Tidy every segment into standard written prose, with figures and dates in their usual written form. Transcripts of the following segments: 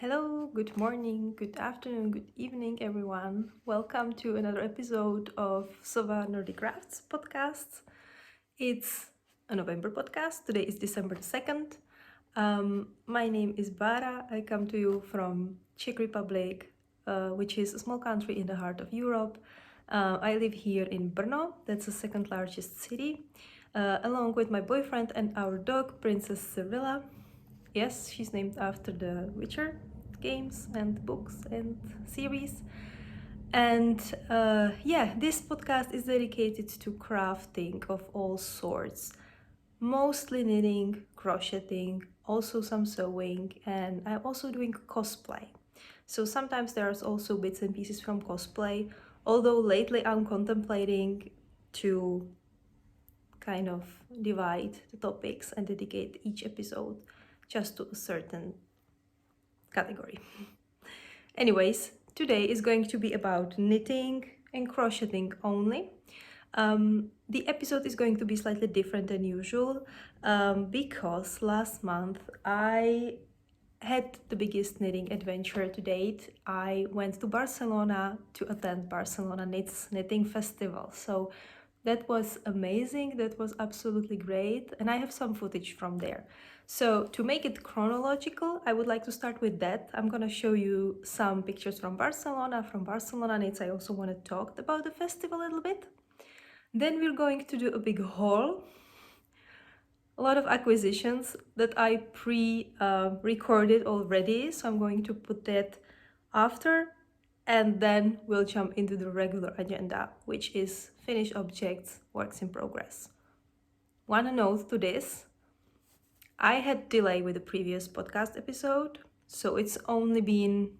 Hello, good morning, good afternoon, good evening, everyone. Welcome to another episode of Sova Nerdy Crafts podcast. It's a November podcast. Today is December 2nd. My name is Bara. I come to you from Czech Republic, which is a small country in the heart of Europe. I live here in Brno, that's the second largest city, along with my boyfriend and our dog, Princess Sevilla. Yes, she's named after the Witcher games and books and series. And this podcast is dedicated to crafting of all sorts, mostly knitting, crocheting, also some sewing, and I'm also doing cosplay. So sometimes there's also bits and pieces from cosplay, although lately I'm contemplating to kind of divide the topics and dedicate each episode just to a certain category. Anyways, today is going to be about knitting and crocheting only. The episode is going to be slightly different than usual because last month I had the biggest knitting adventure to date. I went to Barcelona to attend Barcelona Knitting Festival. So that was amazing, that was absolutely great, and I have some footage from there. So to make it chronological, I would like to start with that. I'm gonna show you some pictures from Barcelona Knits. I also want to talk about the festival a little bit. Then we're going to do a big haul, a lot of acquisitions that I pre-recorded already, so I'm going to put that after, and then we'll jump into the regular agenda, which is finished objects, works in progress. One note to this, I had delay with the previous podcast episode, so it's only been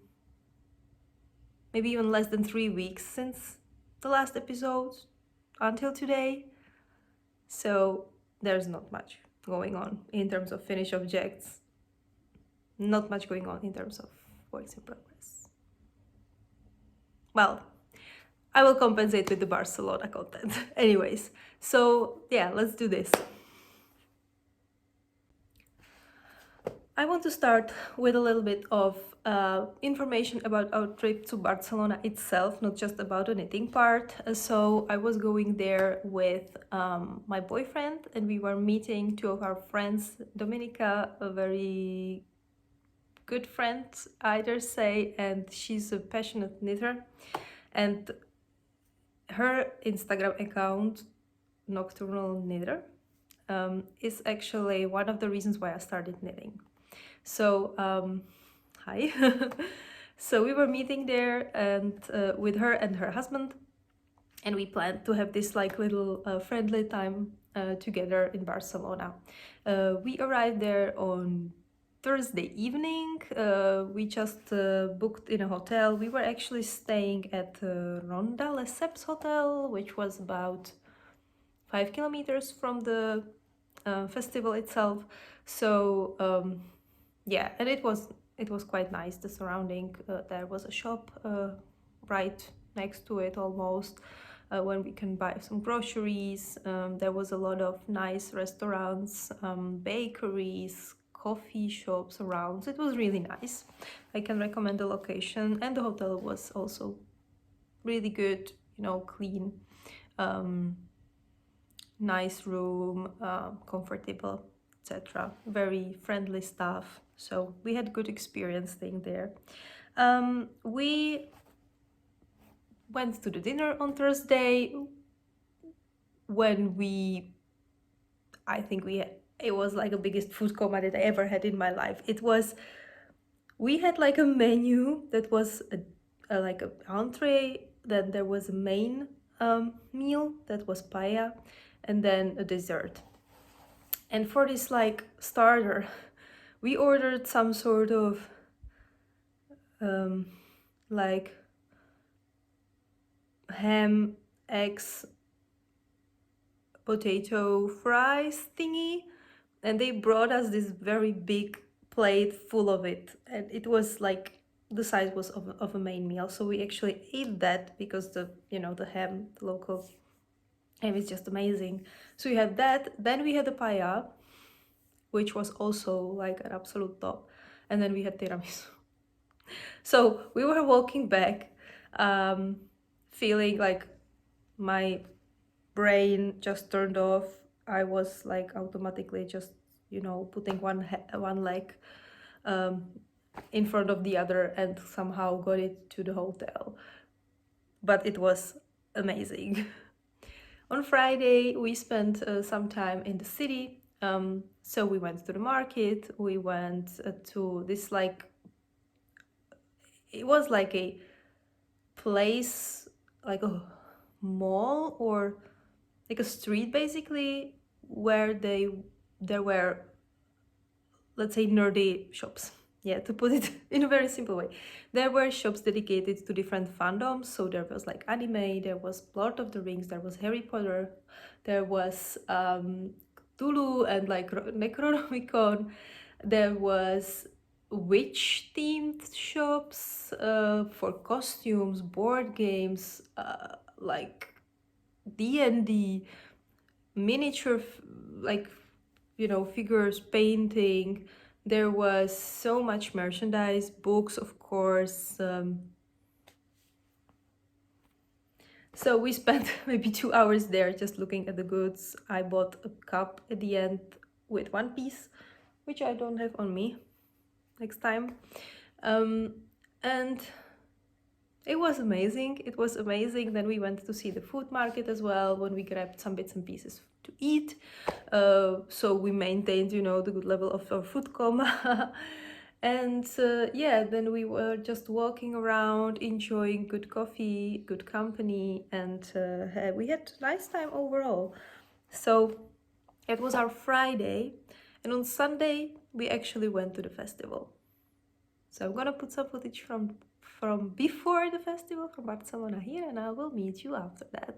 maybe even less than 3 weeks since the last episode until today, so there's not much going on in terms of finished objects, not much going on in terms of works in progress. Well, I will compensate with the Barcelona content. Anyways, so yeah, let's do this. I want to start with a little bit of information about our trip to Barcelona itself, not just about the knitting part. So I was going there with my boyfriend, and we were meeting two of our friends, Dominika, a very good friend, I dare say, and she's a passionate knitter. And her Instagram account, Nocturnal Knitter, is actually one of the reasons why I started knitting. So, hi. So we were meeting there and with her and her husband, and we planned to have this like little friendly time together in Barcelona. We arrived there on Thursday evening. We just booked in a hotel. We were actually staying at Ronda Lesseps Hotel, which was about 5 kilometers from the festival itself. So yeah, and it was quite nice. The surrounding, there was a shop right next to it almost, when we can buy some groceries. There was a lot of nice restaurants, bakeries, coffee shops around. So it was really nice. I can recommend the location, and the hotel was also really good, you know, clean, nice room, comfortable, etc. Very friendly staff. So we had good experience staying there. We went to the dinner on Thursday when it was like the biggest food coma that I ever had in my life. We had like a menu that was like an entree, then there was a main meal that was paella, and then a dessert. And for this like starter, we ordered some sort of like ham, eggs, potato fries thingy, and they brought us this very big plate full of it, and it was like the size was of a main meal. So we actually ate that because the ham, the local ham, is just amazing. So we had that, then we had the paella, which was also like an absolute top, and then we had tiramisu. So we were walking back, feeling like my brain just turned off. I was like automatically just, putting one leg in front of the other and somehow got it to the hotel. But it was amazing. On Friday, we spent some time in the city. So we went to the market. We went to this it was like a place, like a mall or like a street basically, where there were, let's say, nerdy shops. Yeah, to put it in a very simple way. There were shops dedicated to different fandoms. So there was like anime, there was Lord of the Rings, there was Harry Potter, there was Cthulhu and like Necronomicon. There was witch themed shops for costumes, board games, like D&D, miniature figures, painting. There was so much merchandise, books, of course. So we spent maybe 2 hours there just looking at the goods. I bought a cup at the end with one piece, which I don't have on me next time. And it was amazing. It was amazing. Then we went to see the food market as well, when we grabbed some bits and pieces to eat. So we maintained, the good level of our food coma. And yeah, then we were just walking around, enjoying good coffee, good company, and we had a nice time overall. So it was our Friday, and on Sunday we actually went to the festival. So I'm gonna put some footage from before the festival from Barcelona here, and I will meet you after that.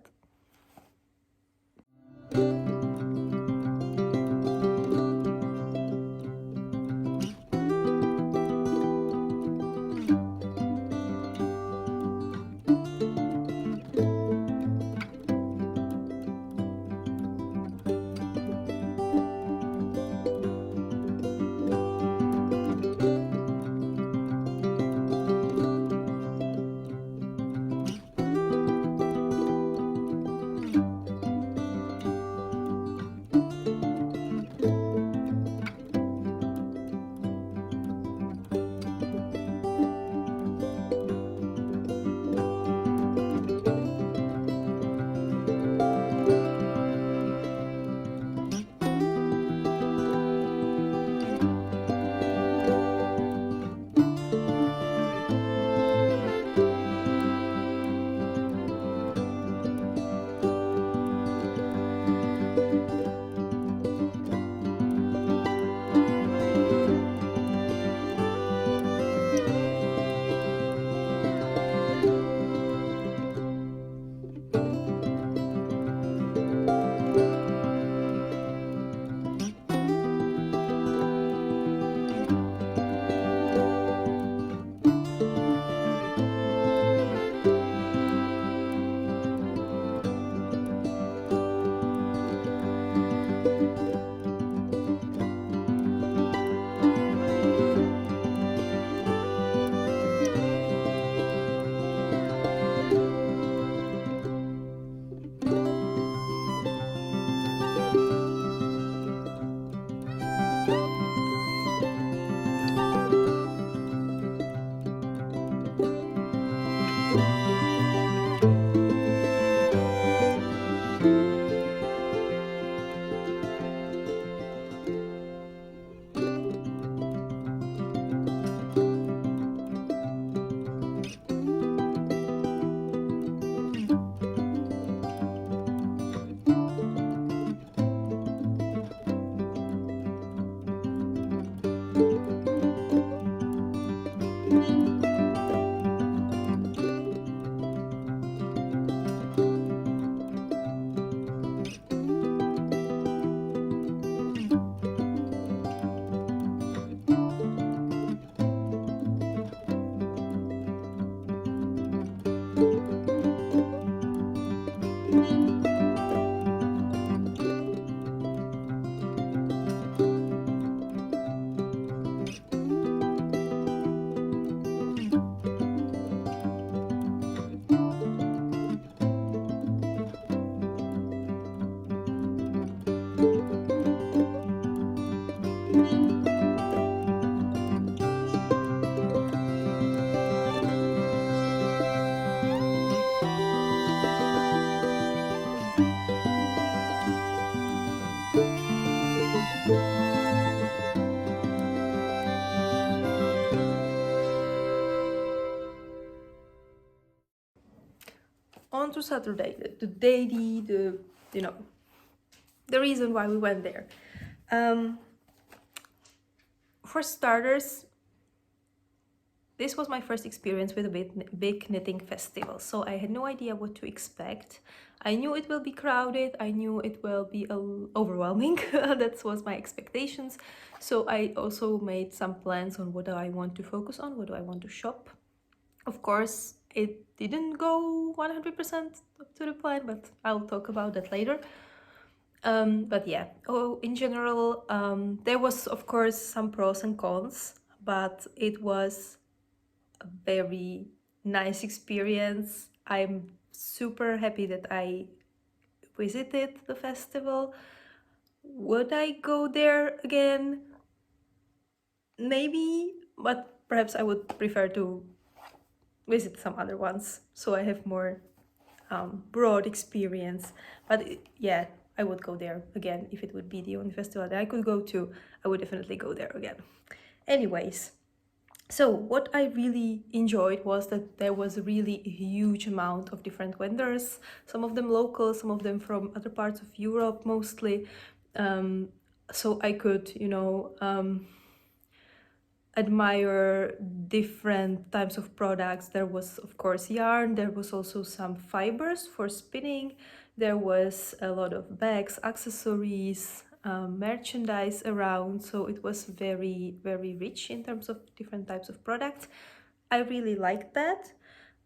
on to Saturday, the day, the you know, the reason why we went there. For starters, this was my first experience with a big knitting festival, so I had no idea what to expect. I knew it will be crowded, I knew it will be overwhelming, that was my expectations. So I also made some plans on what do I want to focus on, what do I want to shop. Of course, it didn't go 100% to the plan, but I'll talk about that later. But yeah, in general, there was of course some pros and cons, but it was a very nice experience. I'm super happy that I visited the festival. Would I go there again? Maybe, but perhaps I would prefer to visit some other ones so I have more broad experience. But yeah, I would go there again if it would be the only festival that I could go to. I would definitely go there again. Anyways, so what I really enjoyed was that there was a really huge amount of different vendors, some of them local, some of them from other parts of Europe mostly. So I could, admire different types of products. There was of course yarn, there was also some fibers for spinning, there was a lot of bags, accessories, merchandise around, so it was very, very rich in terms of different types of products. I really liked that.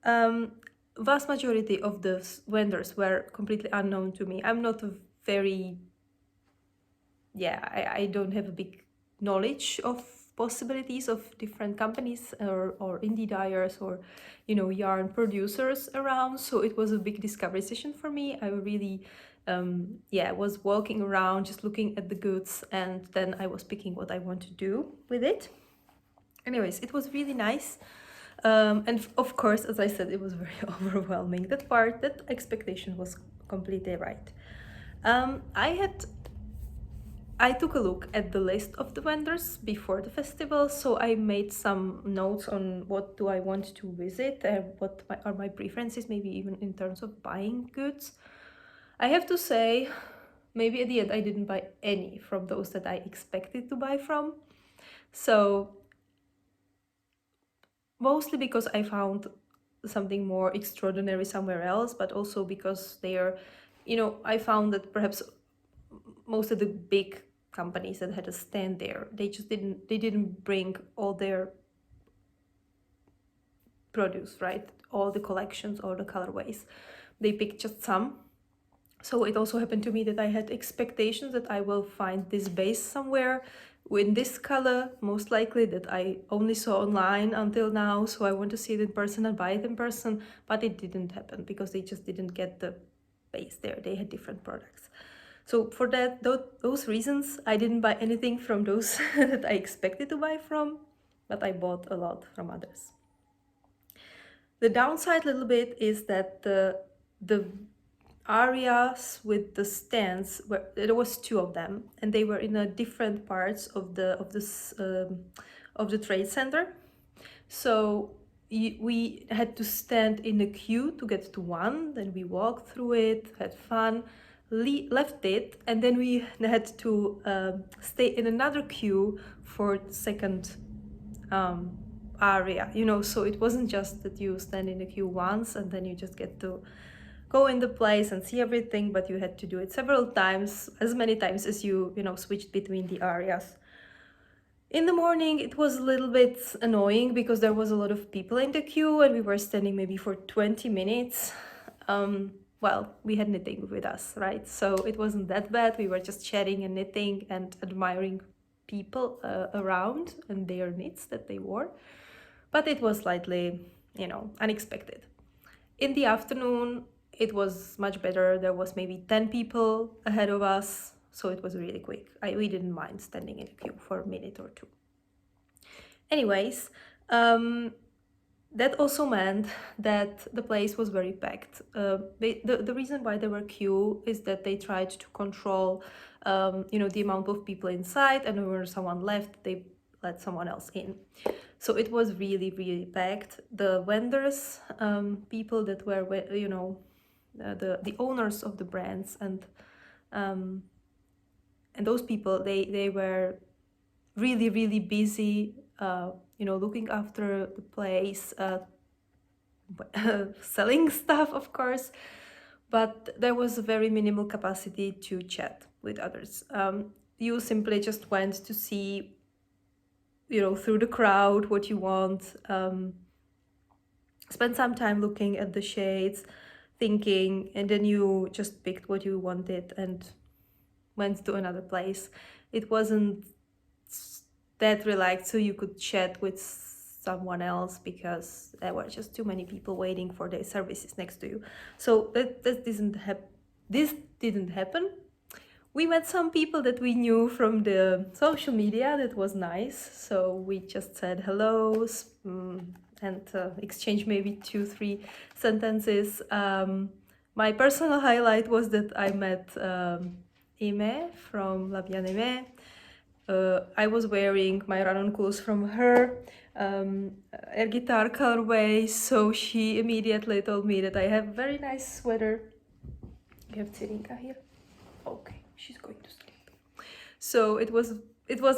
Vast majority of the vendors were completely unknown to me. I'm not a very, I don't have a big knowledge of possibilities of different companies or indie dyers or yarn producers around, so it was a big discovery session for me. I really was walking around just looking at the goods, and then I was picking what I want to do with it. Anyways, it was really nice, and of course, as I said, it was very overwhelming. That expectation was completely right. I took a look at the list of the vendors before the festival, so I made some notes on what do I want to visit and what are my preferences, maybe even in terms of buying goods. I have to say, maybe at the end I didn't buy any from those that I expected to buy from. So mostly because I found something more extraordinary somewhere else, but also because I found that perhaps most of the big companies that had a stand there, they didn't bring all their produce, right? All the collections, all the colorways. They picked just some. So it also happened to me that I had expectations that I will find this base somewhere in this color, most likely, that I only saw online until now. So I want to see it in person and buy it in person, but it didn't happen because they just didn't get the base there. They had different products. So for those reasons, I didn't buy anything from those that I expected to buy from, but I bought a lot from others. The downside a little bit is that the areas with the stands, there was 2 of them, and they were in different parts of the trade center. So we had to stand in a queue to get to one, then we walked through it, had fun, left it, and then we had to stay in another queue for the second area, so it wasn't just that you stand in the queue once and then you just get to go in the place and see everything, but you had to do it several times, as many times as you switched between the areas. In the morning, it was a little bit annoying because there was a lot of people in the queue and we were standing maybe for 20 minutes. Well, we had knitting with us, right? So it wasn't that bad. We were just chatting and knitting and admiring people around and their knits that they wore. But it was slightly, unexpected. In the afternoon, it was much better. There was maybe 10 people ahead of us, so it was really quick. We didn't mind standing in a queue for a minute or 2. Anyways, that also meant that the place was very packed. The reason why there were queue is that they tried to control, the amount of people inside, and when someone left, they let someone else in. So it was really, really packed. The vendors, people that were, the owners of the brands, and those people, they were really, really busy, looking after the place, selling stuff, of course, but there was a very minimal capacity to chat with others. You simply just went to see, through the crowd what you want, spend some time looking at the shades, thinking, and then you just picked what you wanted and went to another place. It wasn't that relaxed, so you could chat with someone else because there were just too many people waiting for their services next to you. So this didn't happen. We met some people that we knew from the social media. That was nice. So we just said hellos, and exchanged maybe 2-3 sentences. My personal highlight was that I met Aimee from La Bien Aimée. I was wearing my run-on clothes from her air guitar colorway, so she immediately told me that I have a very nice sweater. You have Tsirinka here? Okay, she's going to sleep. So it was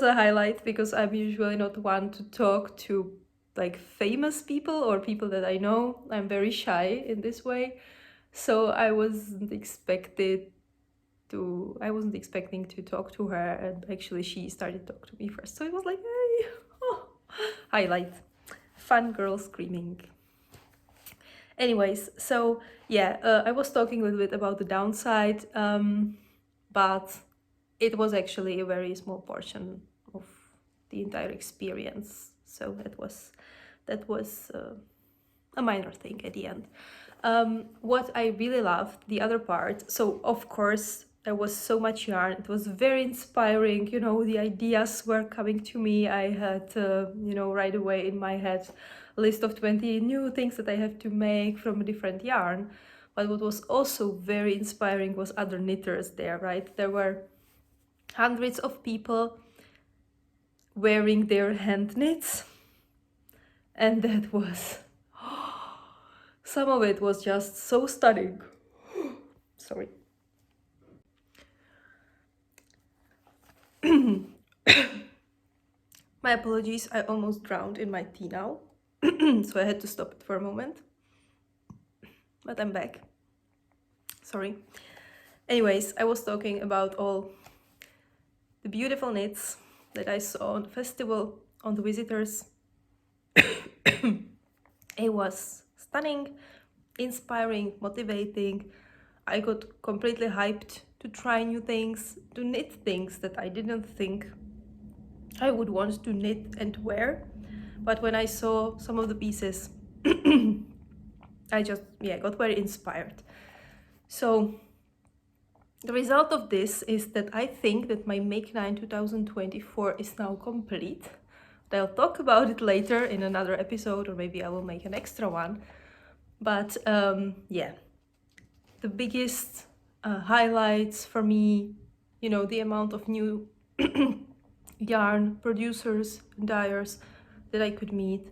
a highlight, because I'm usually not one to talk to like famous people or people that I know. I'm very shy in this way, so I wasn't expecting to talk to her, and actually she started to talk to me first. So it was like, hey, highlight, fun girl screaming. Anyways, so yeah, I was talking a little bit about the downside, but it was actually a very small portion of the entire experience. So that was a minor thing at the end. What I really loved, the other part, so of course there was so much yarn. It was very inspiring, the ideas were coming to me. I had, right away in my head a list of 20 new things that I have to make from a different yarn. But what was also very inspiring was other knitters there, right? There were hundreds of people wearing their hand knits, and that was, some of it was just so stunning. Sorry. My apologies, I almost drowned in my tea now, so I had to stop it for a moment, but I'm back. Sorry. Anyways, I was talking about all the beautiful knits that I saw on the festival, on the visitors. It was stunning, inspiring, motivating. I got completely hyped to try new things, to knit things that I didn't think I would want to knit and wear. But when I saw some of the pieces, I just, got very inspired. So the result of this is that I think that my Make 9 2024 is now complete. I'll talk about it later in another episode, or maybe I will make an extra one. But the biggest highlights for me, the amount of new yarn producers and dyers that I could meet,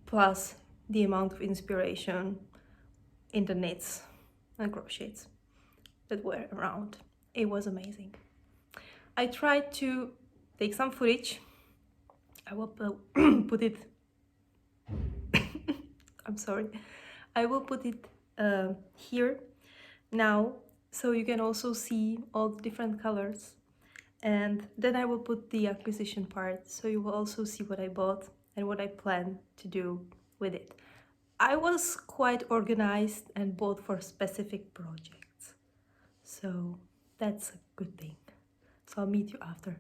plus the amount of inspiration in the knits and crochets that were around. It was amazing. I tried to take some footage. I will put it I'm sorry. I will put it here now, so you can also see all the different colors. And then I will put the acquisition part, so you will also see what I bought and what I plan to do with it. I was quite organized and bought for specific projects, so that's a good thing. So I'll meet you after.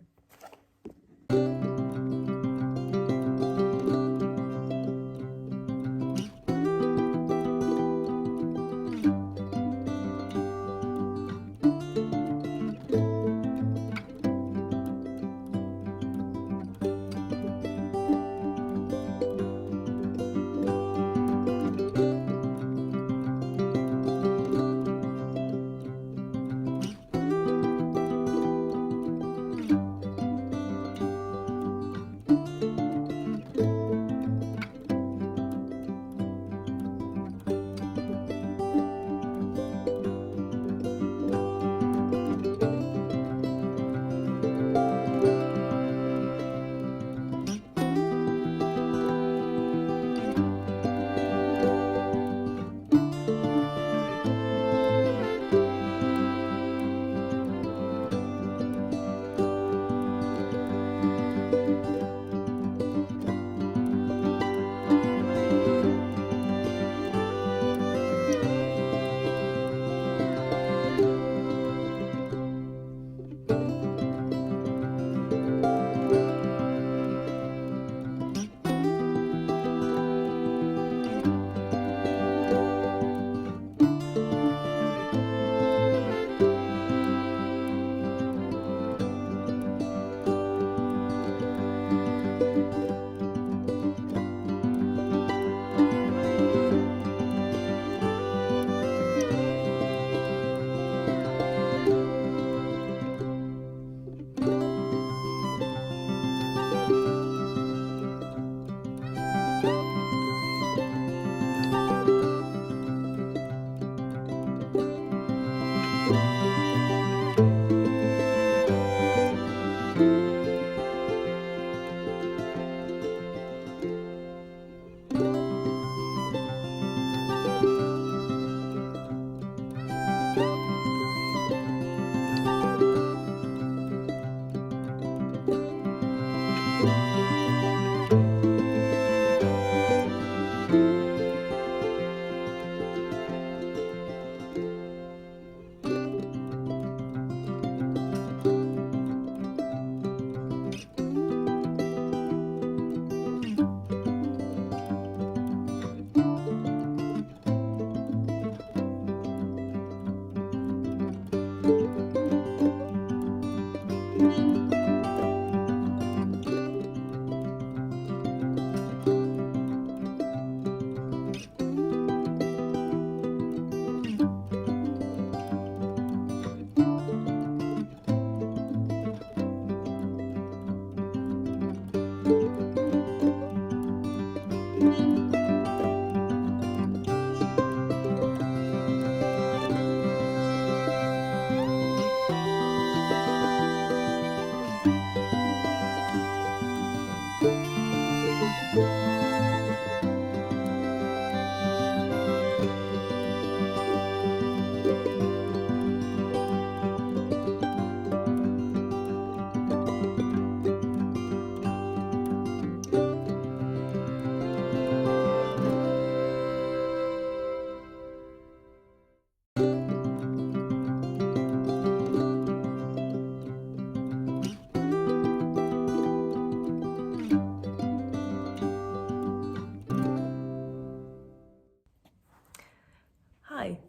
Hi,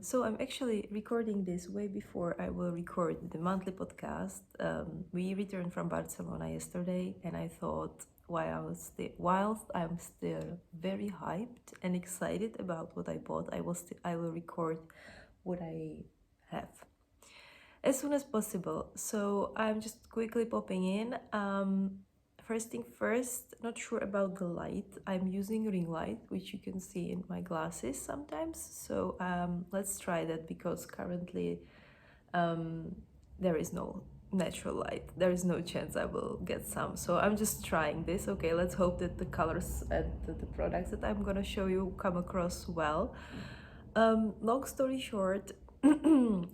so I'm actually recording this way before I will record the monthly podcast. We returned from Barcelona yesterday, and I thought whilst I'm still very hyped and excited about what I bought, I will record what I have as soon as possible. So I'm just quickly popping in. First thing first, not sure about the light. I'm using ring light, which you can see in my glasses sometimes. So let's try that, because currently there is no natural light. There is no chance I will get some. So I'm just trying this. Okay, let's hope that the colors and the products that I'm gonna show you come across well. Long story short,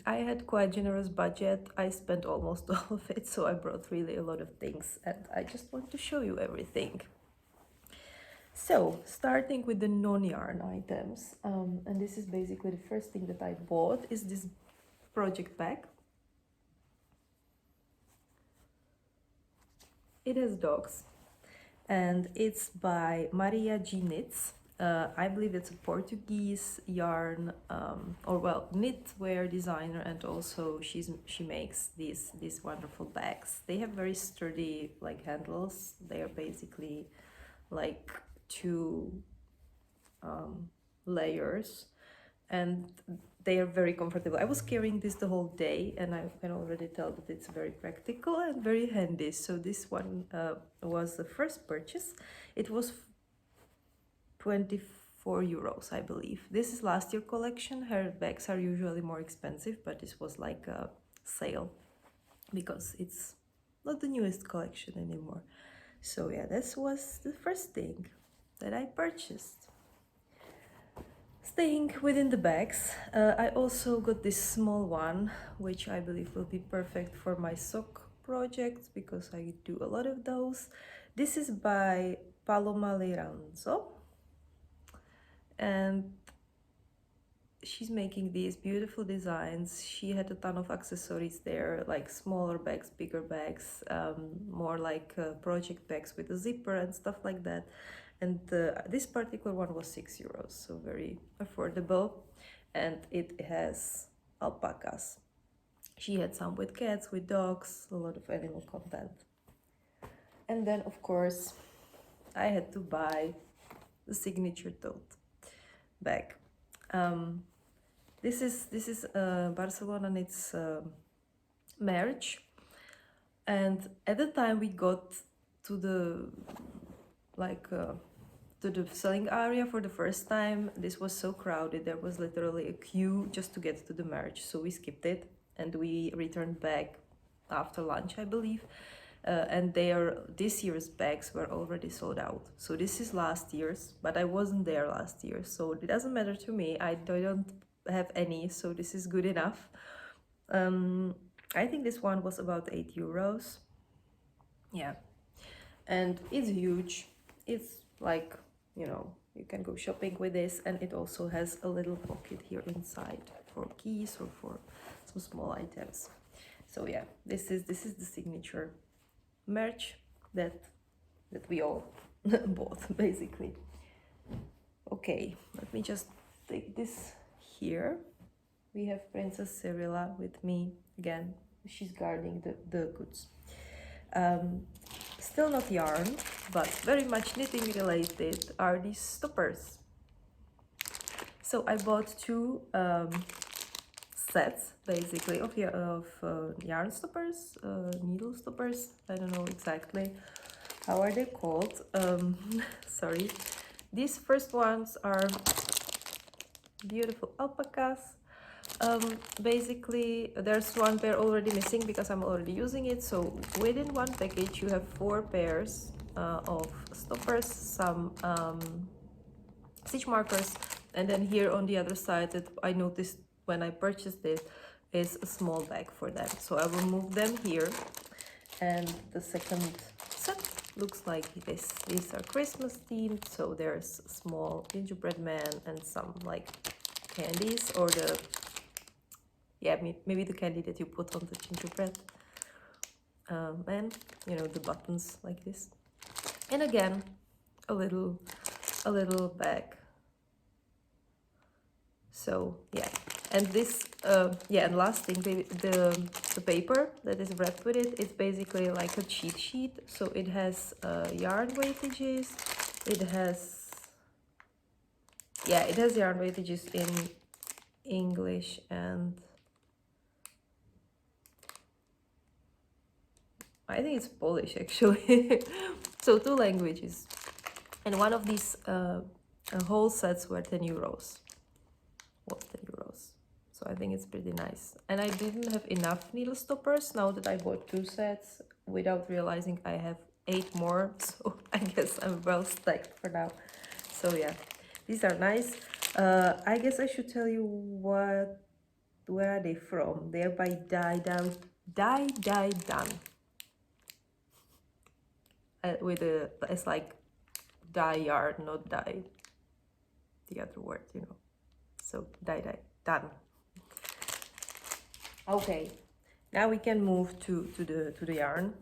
I had quite generous budget. I spent almost all of it, so I brought really a lot of things, and I just want to show you everything. So, starting with the non-yarn items, and this is basically the first thing that I bought, is this project bag. It has dogs, and it's by Maria G Knits. I believe it's a Portuguese yarn, knitwear designer, and also she makes these wonderful bags. They have very sturdy handles. They are basically like two layers, and they are very comfortable. I was carrying this the whole day, and I can already tell that it's very practical and very handy. So this one was the first purchase. It was 24 euros, I believe. This is last year collection. Her bags are usually more expensive, but this was like a sale because it's not the newest collection anymore. So yeah, this was the first thing that I purchased. Staying within the bags, I also got this small one, which I believe will be perfect for my sock projects because I do a lot of those. This is by Paloma Liranzo, and she's making these beautiful designs. She had a ton of accessories there, like smaller bags, bigger bags, more like project bags with a zipper and stuff like that. And this particular one was 6 euros, so very affordable. And it has alpacas. She had some with cats, with dogs, a lot of animal content. And then, of course, I had to buy the signature tote bag. This is Barcelona Knits merch, and at the time we got to the to the selling area for the first time, this was so crowded. There was literally a queue just to get to the merch, so we skipped it and we returned back after lunch, I believe. And this year's bags were already sold out. So this is last year's, but I wasn't there last year, so it doesn't matter to me. I don't have any, so this is good enough. I think this one was about 8 euros. Yeah, and it's huge. It's like, you can go shopping with this, and it also has a little pocket here inside for keys or for some small items. So yeah, this is the signature merch that we all bought basically. Okay, let me just take this here. We have Princess Cyrilla with me again. She's guarding the goods. Still not yarn, but very much knitting related are these stoppers. So I bought two sets basically of yarn stoppers, needle stoppers. I don't know exactly how are they called. Sorry, These first ones are beautiful alpacas. Basically, there's one pair already missing because I'm already using it. So within one package, you have 4 pairs of stoppers, some stitch markers, and then here on the other side that I noticed when I purchased it is a small bag for them. So I will move them here, and the second set looks like this. These are Christmas themed, so there's a small gingerbread man and some like candies, or the maybe the candy that you put on the gingerbread and you know, the buttons like this, and again a little bag. So yeah, and this and last thing, the paper that is wrapped with it, it's basically like a cheat sheet. So it has yarn weightages, it has yarn weightages in English and I think it's Polish actually. So 2 languages, and one of these whole sets were 10 euros. Was 10 euros. So I think it's pretty nice. And I didn't have enough needle stoppers now that I bought 2 sets without realizing I have 8 more. So I guess I'm well stacked for now. So yeah, these are nice. I guess I should tell you where are they from. They're by Done. With it's like dye yarn, not dye the other word, you know. So done. Okay, now we can move to the yarn.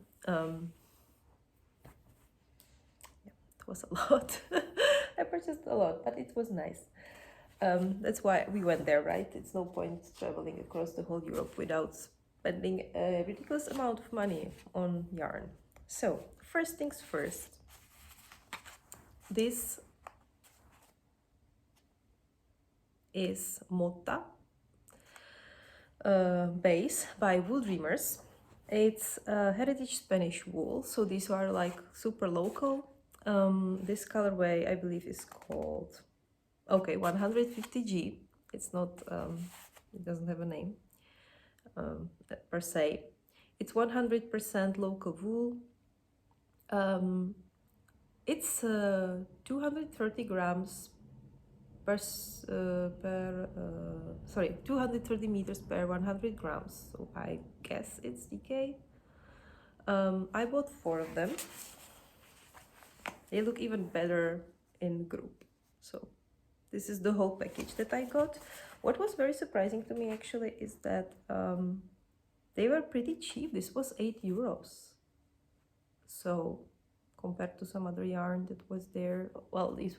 It was a lot. I purchased a lot, but it was nice. That's why we went there, right? It's no point traveling across the whole Europe without spending a ridiculous amount of money on yarn. So first things first, this is Mota base by Wooldreamers. It's heritage Spanish wool, so these are like super local. This colorway I believe is called 150G. It's not it doesn't have a name per se. It's 100% local wool. It's 230 grams per 230 meters per 100 grams. So I guess it's DK. I bought 4 of them. They look even better in group. So this is the whole package that I got. What was very surprising to me actually is that they were pretty cheap. This was 8 euros. So compared to some other yarn that was there, well, this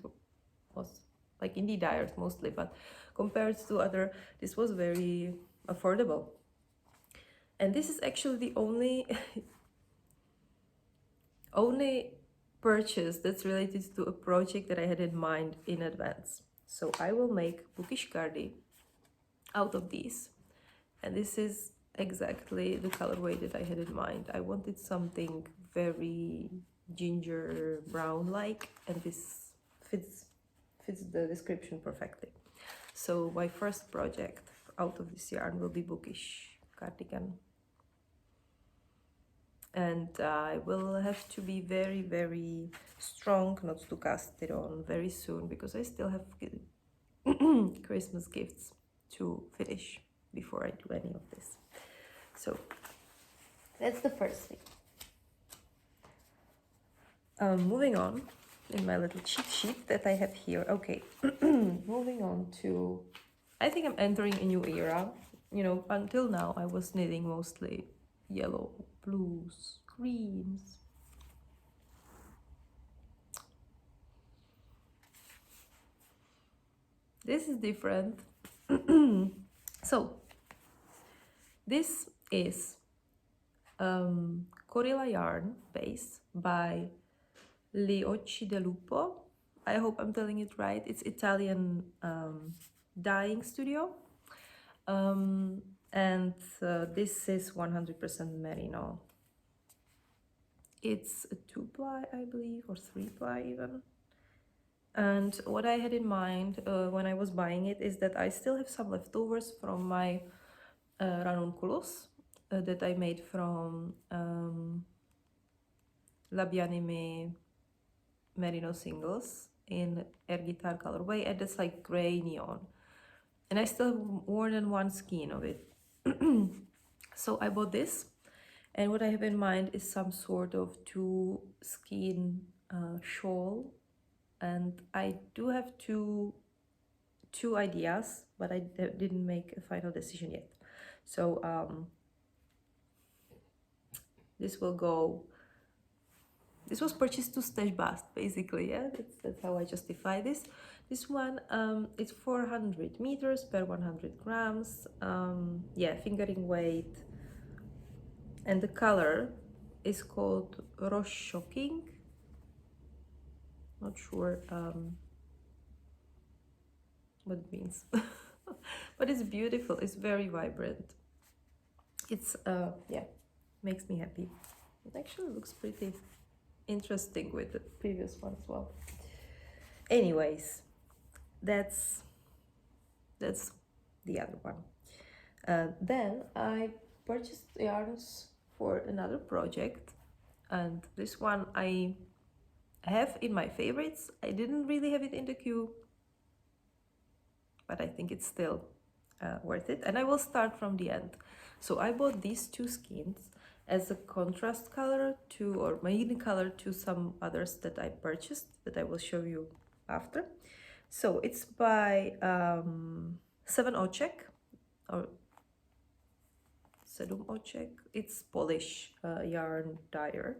was like indie dyers mostly, but compared to other, this was very affordable. And this is actually the only purchase that's related to a project that I had in mind in advance. So I will make bookish cardi out of these, and this is exactly the colorway that I had in mind. I wanted something very ginger brown like, and this fits the description perfectly. So my first project out of this yarn will be bookish cardigan, and I will have to be very, very strong not to cast it on very soon, because I still have Christmas gifts to finish before I do any of this. So that's the first thing. Moving on in my little cheat sheet that I have here. Okay, moving on to, I think I'm entering a new era. You know, until now I was knitting mostly yellow, blues, greens. This is different. So this is Corilla yarn base by Gli Occhi del Lupo. I hope I'm telling it right. It's Italian dyeing studio. And this is 100% Merino. It's a 2-ply, I believe, or 3-ply even. And what I had in mind when I was buying it is that I still have some leftovers from my ranunculus that I made from Labianime Merino singles in air guitar colorway, and it's like gray neon. And I still have more than one skein of it. So I bought this, and what I have in mind is some sort of two skein shawl, and I do have two ideas, but I didn't make a final decision yet. So this will go. This was purchased to stash bust, basically. Yeah, that's how I justify this. This one, it's 400 meters per 100 grams. Yeah, fingering weight, and the color is called Rose Shocking. Not sure what it means, but it's beautiful. It's very vibrant. It's yeah, makes me happy. It actually looks pretty interesting with the previous one as well. Anyways, that's the other one. Then I purchased yarns for another project, and this one I have in my favorites. I didn't really have it in the queue, but I think it's still worth it, and I will start from the end. So I bought these two skeins as a contrast color to, or main color to, some others that I purchased that I will show you after. So it's by 7 Oczek or Sedum Oczek. It's Polish yarn dyer.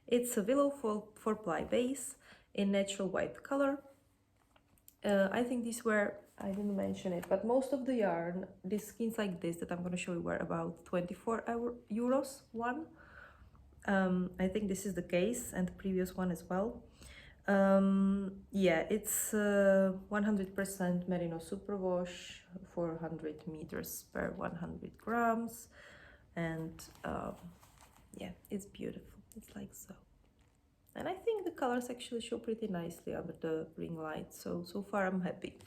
It's a Willow 4-ply base in natural white color. I think these were, I didn't mention it, but most of the yarn, these skeins like this that I'm going to show you, were about 24 euros one. I think this is the case, and the previous one as well. Yeah, it's 100% Merino superwash, 400 meters per 100 grams, and yeah, it's beautiful. It's like so. And I think the colors actually show pretty nicely under the ring light, so far I'm happy.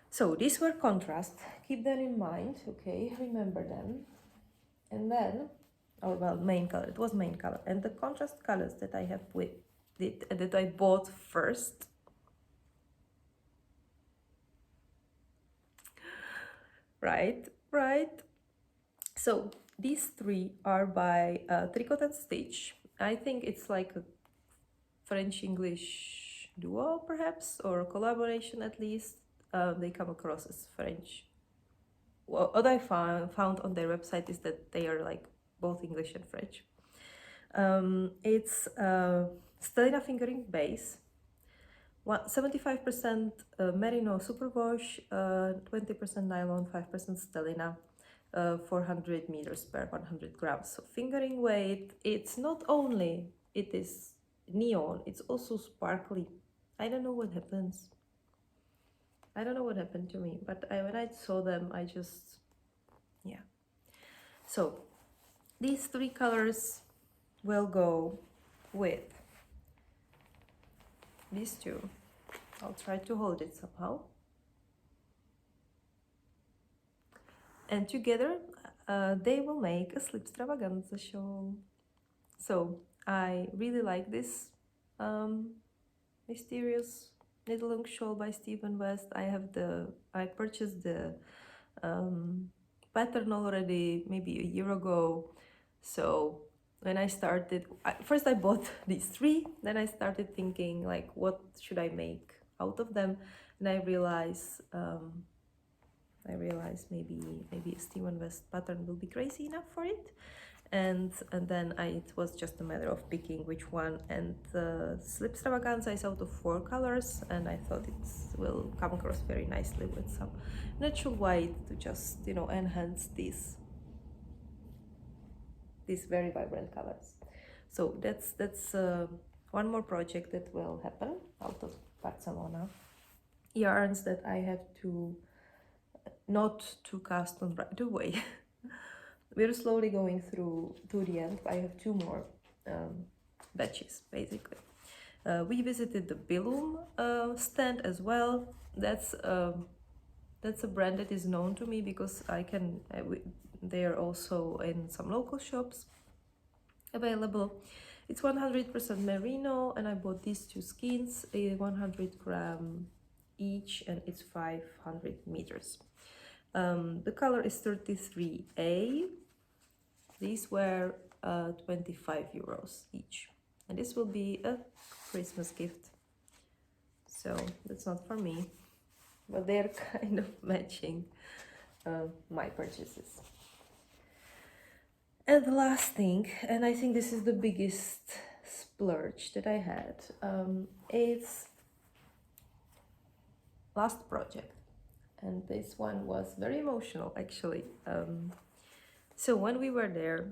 So these were contrast, keep that in mind, okay, remember them. And then, or well, main color, it was main color. And the contrast colors that I have with it, that I bought first, right. So these three are by Tricot Stitch. I think it's like a French-English duo, perhaps, or a collaboration at least. They come across as French. Well, what I found on their website is that they are like both English and French. It's Stellina fingering base, 75% Merino superwash, 20% nylon, 5% Stellina, 400 meters per 100 grams. So fingering weight, it's not only, it is neon, it's also sparkly. I don't know what happens. I don't know what happened to me, but when I saw them, I just, yeah. So these three colors will go with these two. I'll try to hold it somehow. And together they will make a slipstravaganza shawl. So I really like this mysterious knit-along shawl by Stephen West. I purchased the pattern already maybe a year ago. So when I started, first I bought these three, then I started thinking like, what should I make out of them? And I realized maybe a Stephen West pattern will be crazy enough for it. And then it was just a matter of picking which one. And the slipstravaganza is out of 4 colors, and I thought it will come across very nicely with some natural white to just, you know, enhance these very vibrant colors. So that's one more project that will happen out of Barcelona. Yarns that I have to not to cast on right away. We're slowly going through to the end. I have 2 more batches, basically. We visited the Bilum stand as well. That's a brand that is known to me because they are also in some local shops available. It's 100% merino, and I bought these two skins, 100 gram each, and it's 500 meters. The color is 33A. These were 25 euros each, and this will be a Christmas gift. So that's not for me, but they're kind of matching my purchases. And the last thing, and I think this is the biggest splurge that I had, it's last project, and this one was very emotional actually. So when we were there,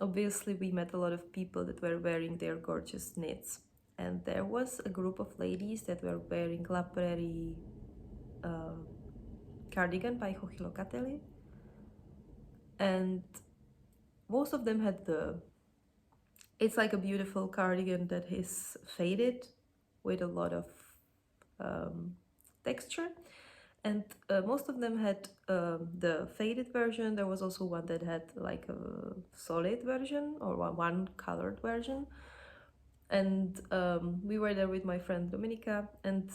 obviously we met a lot of people that were wearing their gorgeous knits, and there was a group of ladies that were wearing La Prairie cardigan by Locatelli, and most of them had it's like a beautiful cardigan that is faded with a lot of texture, and most of them had the faded version. There was also one that had like a solid version or one colored version. And we were there with my friend Dominika, and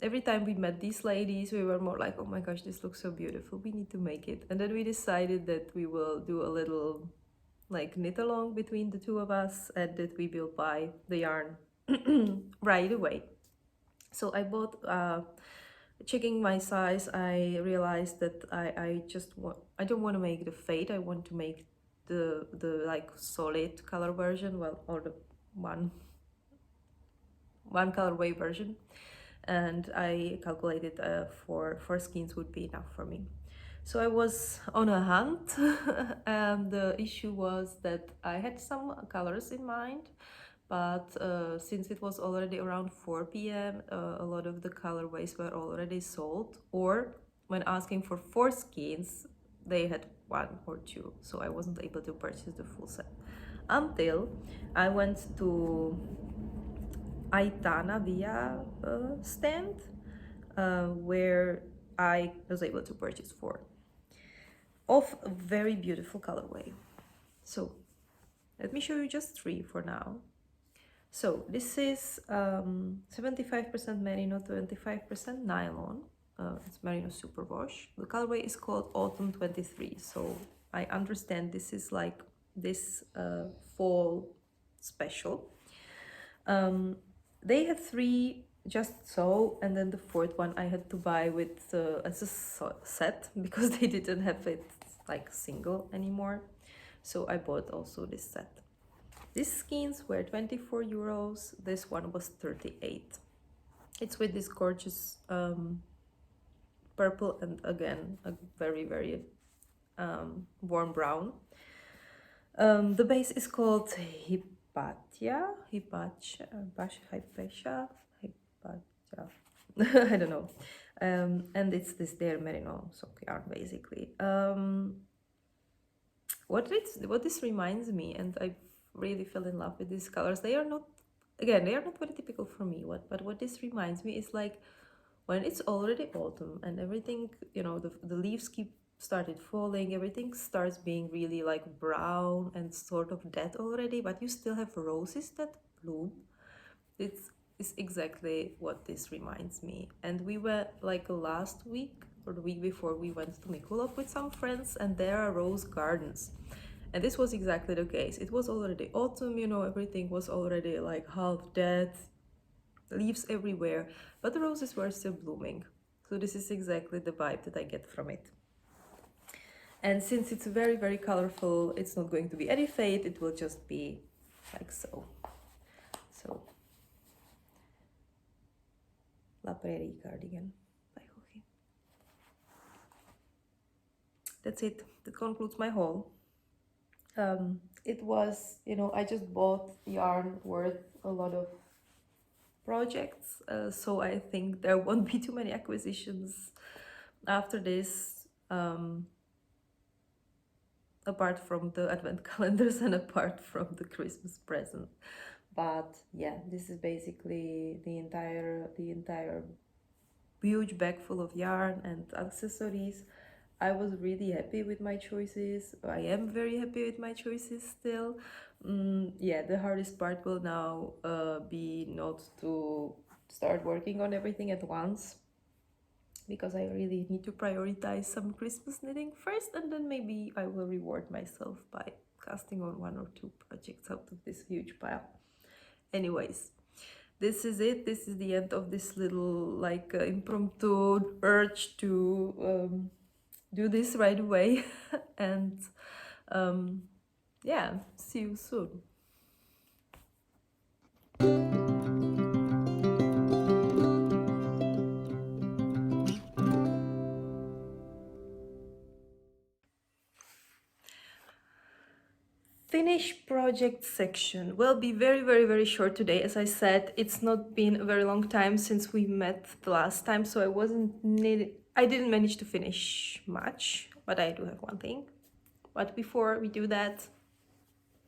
every time we met these ladies, we were more like, oh my gosh, this looks so beautiful, we need to make it. And then we decided that we will do a little like knit along between the two of us, and that we will buy the yarn right away. So I bought, checking my size, I realized that I don't want to make the fade, I want to make the like solid color version, well, or the one colorway version, and I calculated four skeins would be enough for me. So I was on a hunt, and the issue was that I had some colors in mind, but since it was already around 4 p.m, a lot of the colorways were already sold, or when asking for 4 skeins, they had 1 or 2, so I wasn't able to purchase the full set. Until I went to Aitana Villa stand, where I was able to purchase 4 of a very beautiful colorway. So let me show you just 3 for now. So this is 75% merino, 25% nylon. It's merino superwash. The colorway is called Autumn 23. So I understand this is like this fall special. They had 3 just so, and then the 4th one I had to buy with as a set because they didn't have it like single anymore. So I bought also this set. These skeins were 24 euros. This one was 38. It's with this gorgeous purple, and again a very, very warm brown. The base is called Hypatia, I don't know. And it's this there merino sock yarn basically. What this reminds me, and I really fell in love with these colors. They are not very typical for me. But what this reminds me is like when it's already autumn and everything, you know, the leaves started falling, everything starts being really like brown and sort of dead already, but you still have roses that bloom. It's exactly what this reminds me. And we were like last week or the week before, we went to Mikulov with some friends, and there are rose gardens. And this was exactly the case. It was already autumn, you know, everything was already like half dead, leaves everywhere, but the roses were still blooming. So this is exactly the vibe that I get from it. And since it's very, very colorful, it's not going to be any fade, it will just be like so. So, La Prairie cardigan by Hochi. That's it. That concludes my haul. It was, you know, I just bought yarn worth a lot of projects, so I think there won't be too many acquisitions after this, apart from the advent calendars and apart from the Christmas present. But yeah, this is basically the entire huge bag full of yarn and accessories. I was really happy with my choices. I am very happy with my choices still. Yeah, the hardest part will now be not to start working on everything at once, because I really need to prioritize some Christmas knitting first, and then maybe I will reward myself by casting on 1 or 2 projects out of this huge pile. Anyways, this is it. This is the end of this little like impromptu urge to do this right away. And yeah, see you soon. Finish project section will be very short today. As I said, it's not been a very long time since we met the last time, so I didn't manage to finish much, but I do have one thing. But before we do that,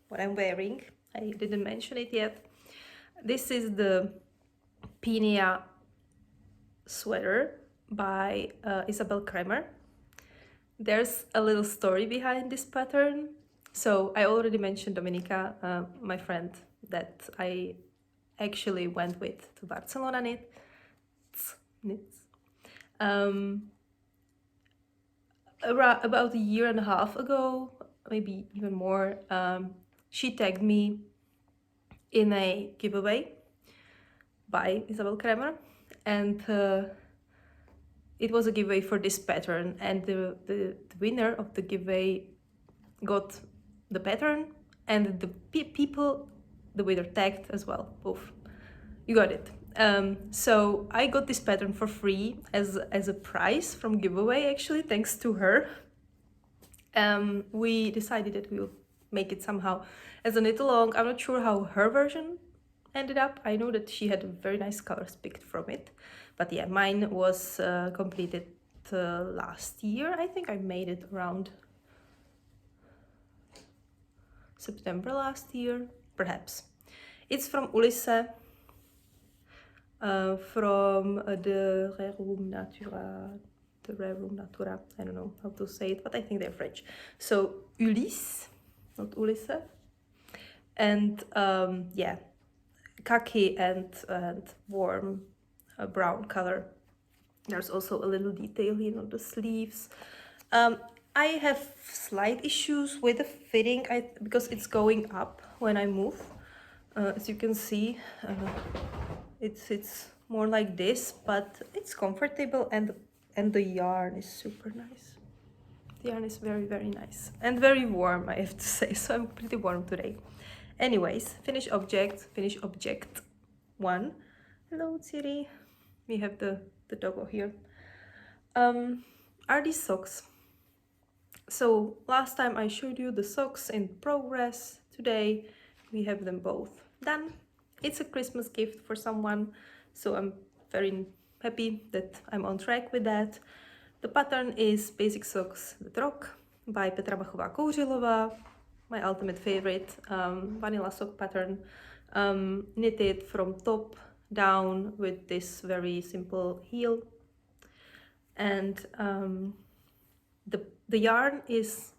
what I'm wearing, I didn't mention it yet. This is the Pinia sweater by Isabel Kremer. There's a little story behind this pattern. So I already mentioned Dominika, my friend that I actually went with to Barcelona knits. About a year and a half ago, maybe even more, she tagged me in a giveaway by Isabel Kremer, and it was a giveaway for this pattern, and the winner of the giveaway got the pattern, and the people the winner tagged as well, both. You got it. So I got this pattern for free as a prize from giveaway, actually, thanks to her. We decided that we will make it somehow as a knit along. I'm not sure how her version ended up. I know that she had very nice colors picked from it, but yeah, mine was completed last year. I think I made it around September last year, perhaps. It's from Ulisse, from the Rare Room Natura. I don't know how to say it, but I think they're French. So Ulysse, not Ulisse. And yeah, khaki and warm brown color. There's also a little detail here on the sleeves. I have slight issues with the fitting because it's going up when I move. As you can see, it fits more like this, but it's comfortable, and the yarn is super nice. The yarn is very nice and very warm, I have to say, so I'm pretty warm today. Anyways, finish object 1. Hello, Tsiri. We have the doggo here. Are these socks? So last time I showed you the socks in progress. Today we have them both done. It's a Christmas gift for someone, so I'm very happy that I'm on track with that. The pattern is Basic Socks The Rock by Petra Machova Kourilova, my ultimate favorite vanilla sock pattern, knitted from top down with this very simple heel. And the yarn is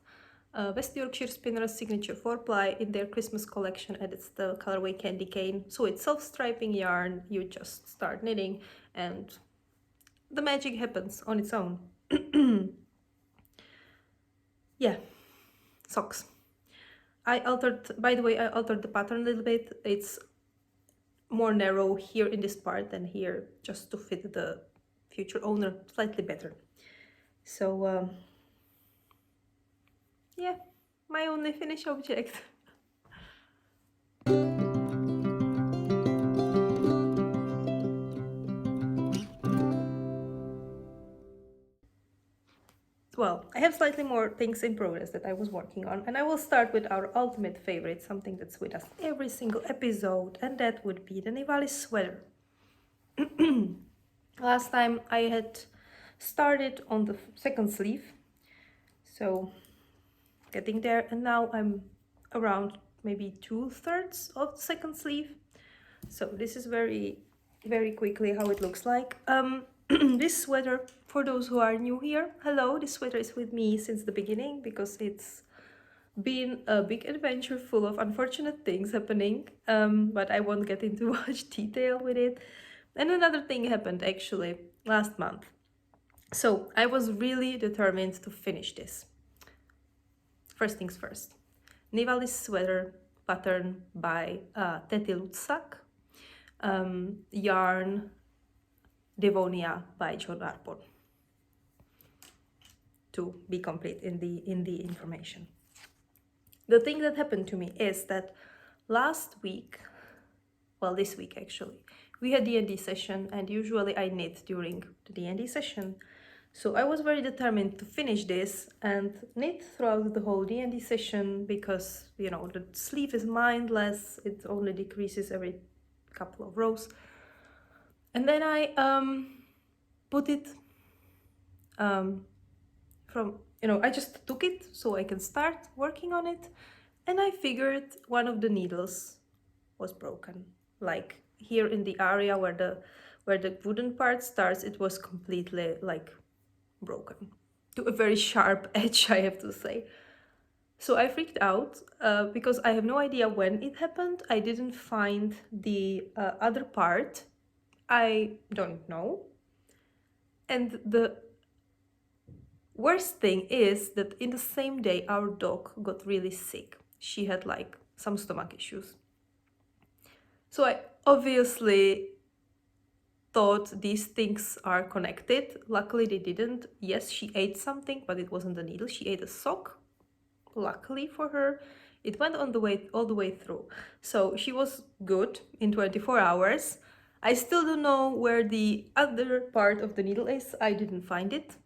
West Yorkshire Spinners Signature 4-ply in their Christmas collection, and it's the colorway Candy Cane. So it's self-striping yarn. You just start knitting and the magic happens on its own. Yeah, socks. By the way, I altered the pattern a little bit. It's more narrow here in this part than here, just to fit the future owner slightly better. So yeah, my only finished object. Well, I have slightly more things in progress that I was working on, and I will start with our ultimate favorite, something that's with us every single episode, and that would be the Nivalis sweater. Last time I had started on the second sleeve, so getting there, and now I'm around maybe 2/3 of the second sleeve. So this is very, very quickly how it looks like. This sweater, for those who are new here, hello, this sweater is with me since the beginning because it's been a big adventure full of unfortunate things happening, but I won't get into much detail with it. And another thing happened actually last month. So I was really determined to finish this. First things first. Nivalis sweater pattern by Teti Lutsak. Yarn Devonia by John Arbon. To be complete in the information. The thing that happened to me is that last week, well, this week actually, we had D&D session, and usually I knit during the D&D session. So I was very determined to finish this and knit throughout the whole D&D session because, you know, the sleeve is mindless. It only decreases every couple of rows. And then I put it I just took it so I can start working on it, and I figured one of the needles was broken. Like here in the area where the wooden part starts, it was completely like broken to a very sharp edge, I have to say. So I freaked out because I have no idea when it happened. I didn't find the other part. I don't know. And the worst thing is that in the same day our dog got really sick. She had like some stomach issues. So I obviously thought these things are connected. Luckily they didn't. Yes, she ate something, but it wasn't the needle. She ate a sock. Luckily for her, it went all the way through. So she was good in 24 hours. I still don't know where the other part of the needle is. I didn't find it.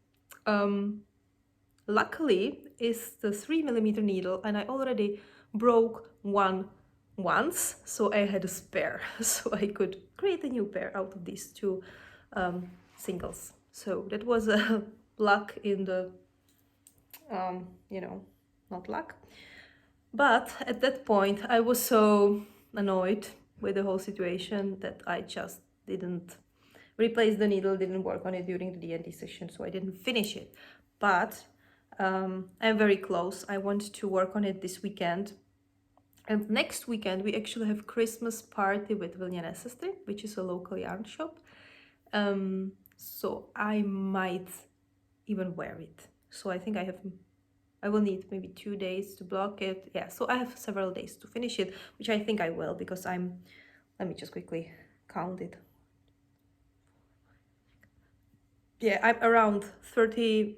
Luckily, it's the 3mm needle, and I already broke one once, so I had a spare, so I could create a new pair out of these two singles. So that was a luck in the, not luck. But at that point, I was so annoyed with the whole situation that I just didn't replace the needle, didn't work on it during the D&D session, so I didn't finish it. But I'm very close. I want to work on it this weekend. And next weekend, we actually have Christmas party with Vilnian Ancestry, which is a local yarn shop. So I might even wear it. So I think I will need maybe 2 days to block it. Yeah, so I have several days to finish it, which I think I will, because let me just quickly count it. Yeah, I'm around 30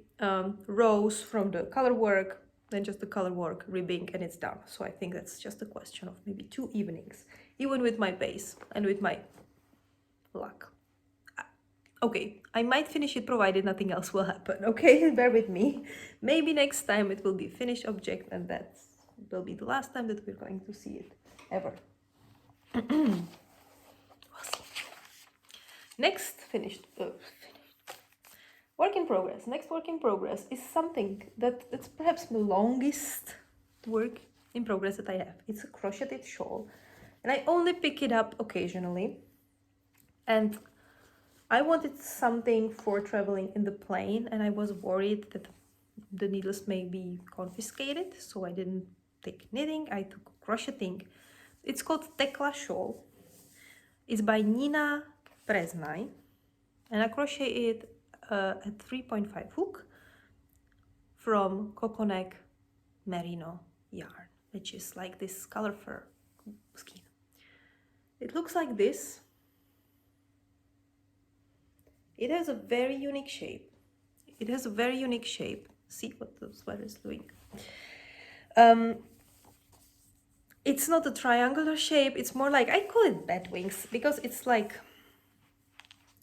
rows from the color work, then just the color work, ribbing, and it's done. So I think that's just a question of maybe 2 evenings, even with my base and with my luck. Okay, I might finish it provided nothing else will happen, okay? Bear with me. Maybe next time it will be a finished object, and that will be the last time that we're going to see it, ever. Next work in progress. Next work in progress is something that's perhaps the longest work in progress that I have. It's a crocheted shawl, and I only pick it up occasionally. And I wanted something for traveling in the plane, and I was worried that the needles may be confiscated, so I didn't take knitting. I took crocheting. It's called Tekla Shawl. It's by Nina Prejznar, and I crochet it at 3.5 hook from Kokonek Merino yarn, which is like this color fur skein. It looks like this. It has a very unique shape. See what the sweater is doing. It's not a triangular shape. It's more like, I call it bat wings, because it's like,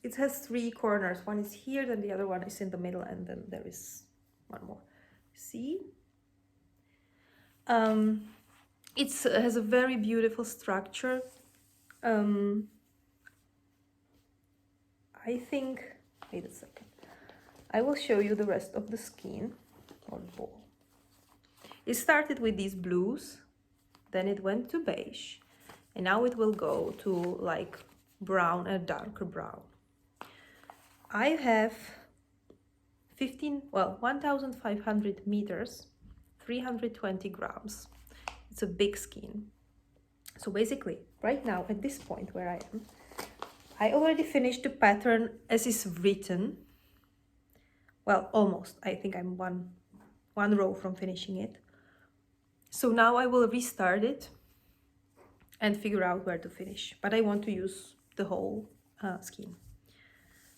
it has 3 corners. One is here, then the other one is in the middle, and then there is one more. See? It has a very beautiful structure. I think, wait a second. I will show you the rest of the skein or the ball. It started with these blues, then it went to beige, and now it will go to like brown, a darker brown. I have 1,500 meters, 320 grams. It's a big skein. So basically, right now, at this point where I am, I already finished the pattern as is written. Well, almost. I think I'm one row from finishing it. So now I will restart it and figure out where to finish. But I want to use the whole skein.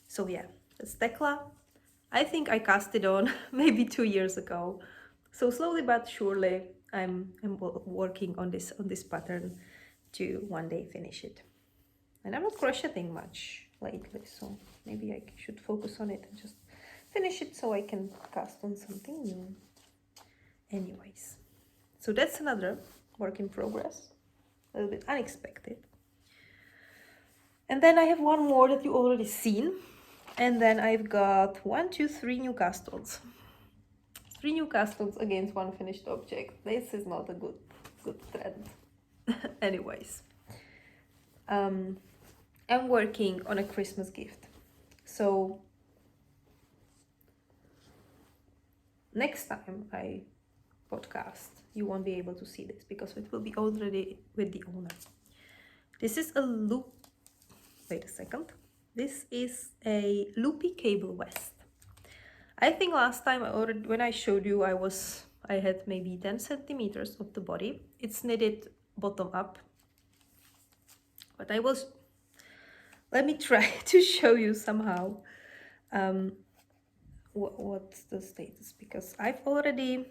So yeah, that's Tekla. I think I cast it on maybe 2 years ago. So slowly but surely, I'm working on this pattern to one day finish it. And I'm not crocheting much lately, so maybe I should focus on it and just finish it so I can cast on something new. Anyways, so that's another work in progress, a little bit unexpected. And then I have one more that you already seen, and then I've got 3 new cast-ons. 3 new cast-ons against one finished object. This is not a good trend. Anyways, I'm working on a Christmas gift. So next time I podcast, you won't be able to see this because it will be already with the owner. This is a loop. Wait a second. This is a loopy cable vest. I think last time when I showed you, I had maybe 10 centimeters of the body. It's knitted bottom up. But let me try to show you somehow what's the status, because I'm already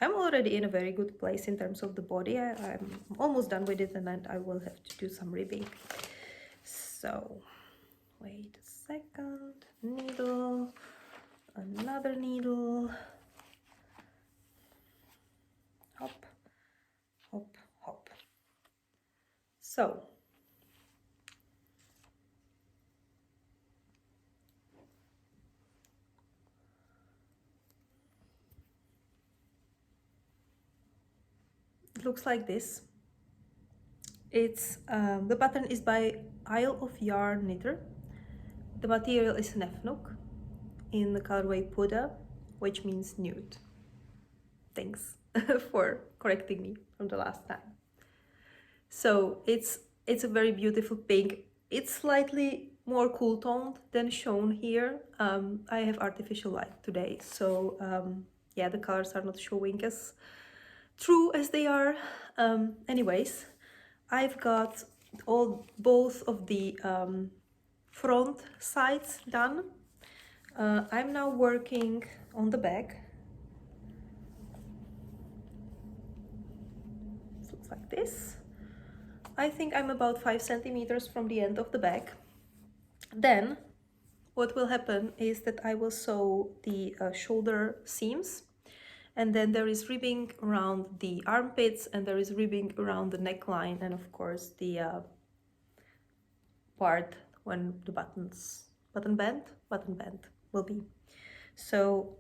in a very good place in terms of the body. I'm almost done with it, and then I will have to do some ribbing. So wait a second. Needle, another needle, hop, hop, hop. So it looks like this. It's the pattern is by Isle of Yarn Knitter. The material is Snefnug in the colorway Puda, which means nude. Thanks for correcting me from the last time. So it's a very beautiful pink. It's slightly more cool toned than shown here. I have artificial light today, so yeah, the colors are not showing as true as they are. Anyways, I've got both of the front sides done. I'm now working on the back. It looks like this. I think I'm about 5 centimeters from the end of the back. Then what will happen is that I will sew the shoulder seams, and then there is ribbing around the armpits, and there is ribbing around the neckline, and of course the part when the button band will be. So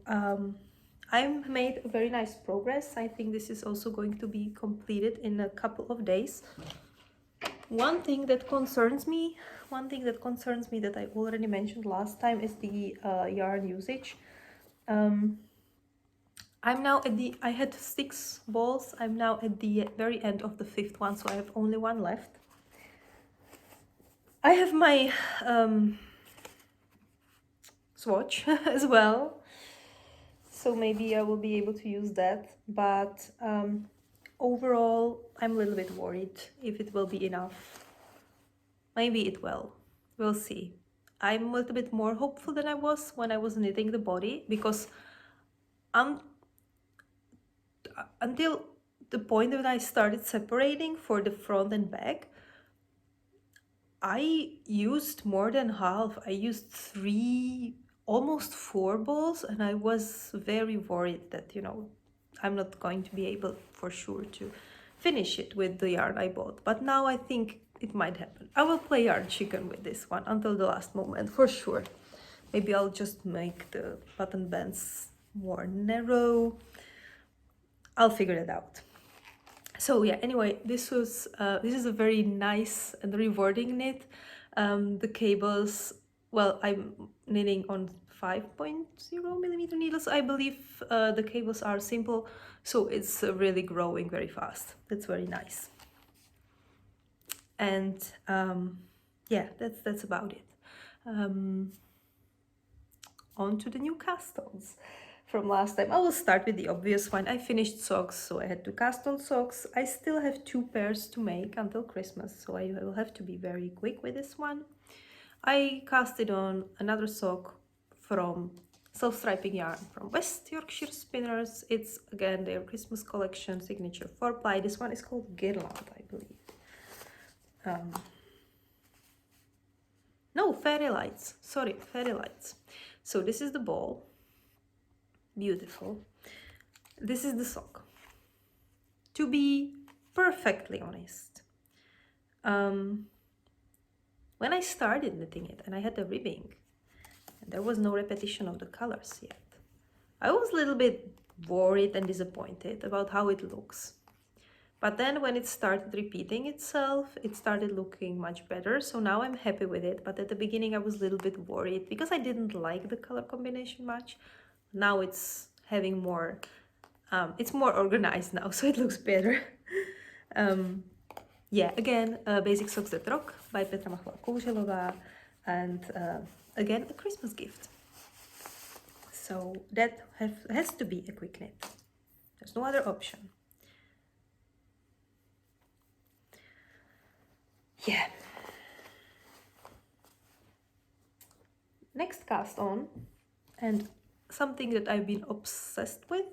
I've made a very nice progress. I think this is also going to be completed in a couple of days. One thing that concerns me that I already mentioned last time is the yarn usage. I'm now at I had 6 balls. I'm now at the very end of the 5th one, so I have only one left. I have my swatch as well, so maybe I will be able to use that, but overall I'm a little bit worried if it will be enough. Maybe it will. We'll see. I'm a little bit more hopeful than I was when I was knitting the body, because until the point when I started separating for the front and back, I used more than half. I used 3, almost 4 balls, and I was very worried that, you know, I'm not going to be able for sure to finish it with the yarn I bought. But now I think it might happen. I will play yarn chicken with this one until the last moment for sure. Maybe I'll just make the button bands more narrow. I'll figure it out. So yeah, anyway, this is a very nice and rewarding knit. The cables, well, I'm knitting on 5.0 millimeter needles. I believe the cables are simple, so it's really growing very fast. That's very nice. And yeah, that's about it. On to the new cast-ons from last time. I will start with the obvious one. I finished socks, so I had to cast on socks. I still have 2 pairs to make until Christmas, so I will have to be very quick with this one. I casted on another sock from self-striping yarn from West Yorkshire Spinners. It's again their Christmas collection signature 4-ply. This one is called Guirland, I believe. No, Fairy Lights. Sorry, Fairy Lights. So this is the ball. Beautiful. This is the sock. To be perfectly honest, when I started knitting it and I had the ribbing, and there was no repetition of the colors yet, I was a little bit worried and disappointed about how it looks. But then when it started repeating itself, it started looking much better. So now I'm happy with it. But at the beginning I was a little bit worried because I didn't like the color combination much. Now it's having more, it's more organized now, so it looks better. Yeah, again, Basic Socks That Rock by Petra Machova Kourilova, and again, a Christmas gift. So that has to be a quick knit. There's no other option. Yeah. Next cast on, and something that I've been obsessed with.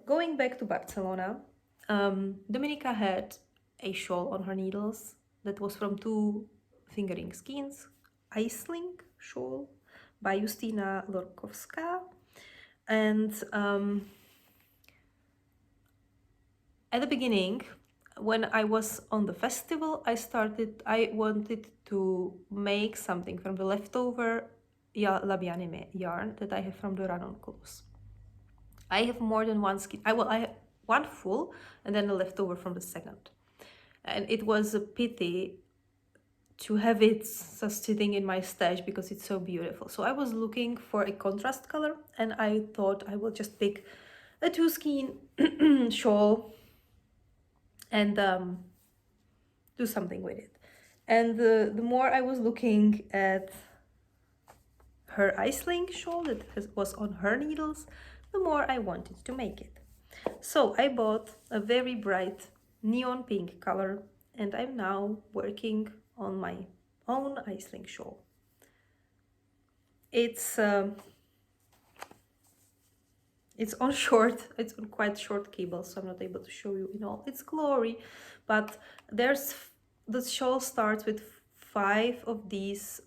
Going back to Barcelona, Dominika had a shawl on her needles that was from 2 fingering skeins. Iceling shawl by Justyna Lorkowska. And at the beginning, when I was on the festival, I wanted to make something from the leftover Labianime yarn that I have from the run-on clothes. I have more than one skein. I have one full and then a leftover from the second. And it was a pity to have it just sitting in my stash because it's so beautiful. So I was looking for a contrast color, and I thought I will just pick a 2 skein shawl and do something with it. And the more I was looking at her Iceling shawl that was on her needles, the more I wanted to make it. So I bought a very bright neon pink color, and I'm now working on my own Iceling shawl. It's on quite short cable, so I'm not able to show you in all its glory, but the shawl starts with 5 of these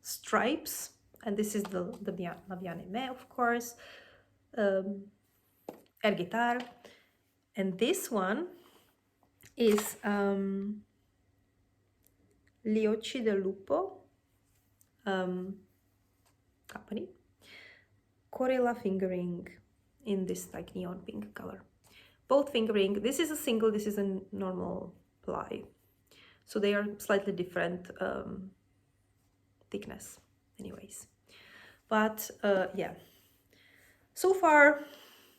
stripes, and this is the Labianime, of course, air guitar, and this one is Gli Occhi del Lupo company, Corilla fingering in this like neon pink color. Both fingering, this is a single, this is a normal ply, so they are slightly different thickness anyways. But yeah, so far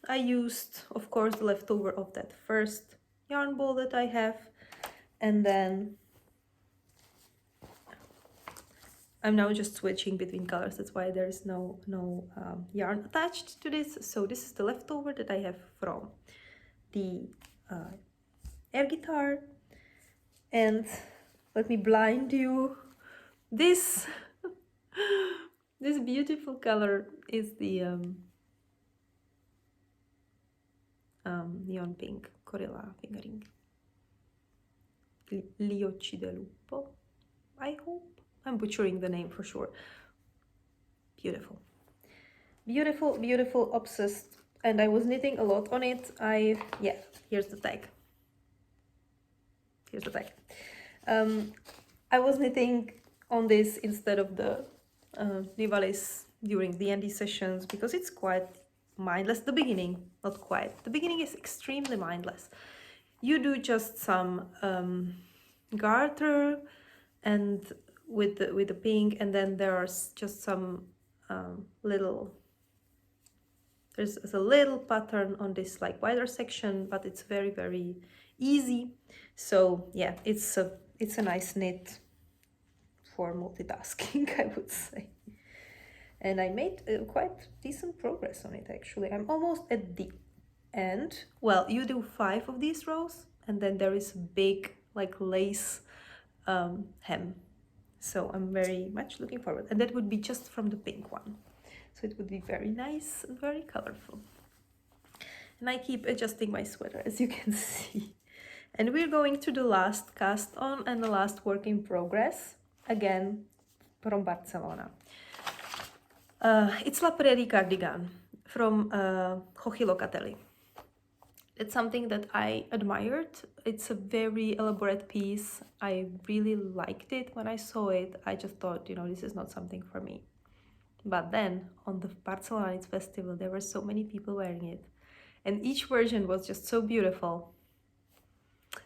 I used, of course, the leftover of that first yarn ball that I have, and then I'm now just switching between colors. That's why there is no yarn attached to this. So this is the leftover that I have from the air guitar, and let me blind you. This this beautiful color is the neon pink Corilla fingering. Gli Occhi del Lupo, I hope. I'm butchering the name for sure. Beautiful. Beautiful, beautiful, obsessed. And I was knitting a lot on it. Yeah, here's the tag. Here's the tag. I was knitting on this instead of the Nivalis during the ND sessions because it's quite mindless. The beginning, not quite. The beginning is extremely mindless. You do just some garter and with the pink, and then there's just some there's a little pattern on this like wider section, but it's very, very easy. So yeah, it's a nice knit for multitasking, I would say. And I made quite decent progress on it, actually. I'm almost at the end. Well, you do 5 of these rows, and then there is a big like lace hem. So I'm very much looking forward. And that would be just from the pink one. So it would be very nice and very colorful. And I keep adjusting my sweater, as you can see. And we're going to the last cast on and the last work in progress, again from Barcelona. It's La Prairie cardigan from Jochi Locatelli. It's something that I admired. It's a very elaborate piece. I really liked it when I saw it. I just thought, you know, this is not something for me. But then on the Barcelona Knits Festival, there were so many people wearing it. And each version was just so beautiful